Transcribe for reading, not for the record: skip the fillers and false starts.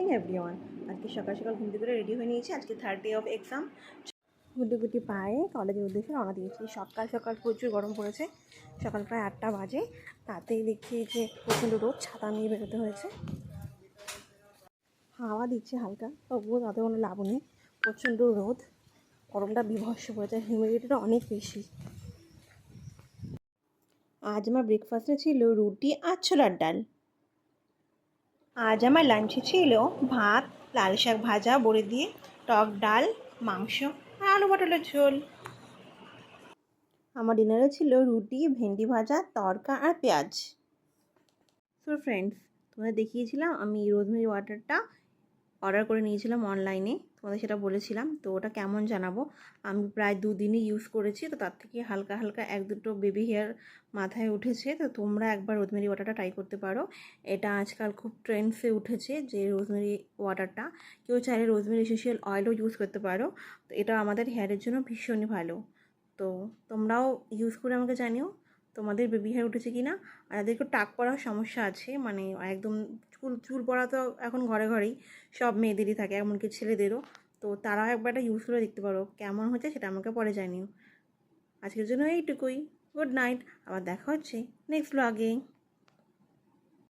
Morning everyone. আজকে সকাল সকাল ঘুম থেকে রেডি হয়ে নিয়েছি। আজকে থার্ড ডে অফ এক্সাম। গুটি গুটি পায়ে কলেজের উদ্দেশ্যে রওনা দিয়েছি। সকাল সকাল প্রচুর গরম পড়েছে। সকাল প্রায় 8টা বাজে। তাতেই দেখছি যে প্রচণ্ড রোদ, ছাতা নিয়ে বেরোতে হয়েছে। হাওয়া দিচ্ছে হালকা, তবুও তাতে কোনো লাভ নেই। প্রচণ্ড রোদ, গরমটা বিভৎস পড়েছে, হিউমিডিটিটা অনেক বেশি। আজ আমার ব্রেকফাস্টে ছিল রুটি আর ছোলার ডাল। আজ আমার লাঞ্চে ছিল ভাত, লাল শাক ভাজা বড়ি দিয়ে, টক ডাল, মাংস আর আলু পটলের ঝোল। আমার ডিনারে ছিল রুটি, ভেন্ডি ভাজা, তড়কা আর পেঁয়াজ। সো ফ্রেন্ডস, তোমাদের দেখিয়েছিলাম আমি রোজমেরি ওয়াটারটা অর্ডার করে নিয়েছিলাম অনলাইনে, তোমাদের সেটা বলেছিলাম। তো ওটা কেমন জানাবো। আমি প্রায় 2 দিনই ইউজ করেছি, তো তার থেকে হালকা হালকা 1-2 বেবি হেয়ার মাথায় উঠেছে। তো তোমরা একবার রোজমেরি ওয়াটারটা ট্রাই করতে পারো। এটা আজকাল খুব ট্রেন্ডসে উঠেছে যে রোজমেরি ওয়াটারটা। কেউ চাইলে রোজমেরি এসেন্সিয়াল অয়েলও ইউজ করতে পারো। তো এটা আমাদের হেয়ারের জন্য ভীষণই ভালো। তো তোমরাও ইউজ করে আমাকে জানিও তোমাদের বেবি হেয়ার উঠেছে কি না। আর যাদের একটু টাক পড়ার সমস্যা আছে, মানে একদম চুল পড়া তো এখন ঘরে ঘরেই সব মেয়েদেরই থাকে, এমনকি ছেলেদেরও। তো তারাও একবার এটা ইউজ করে দেখতে পারো, কেমন হচ্ছে সেটা আমাকে পরে জানিও। আজকের জন্য এইটুকুই। গুড নাইট, আবার দেখা হচ্ছে নেক্সট ব্লগে।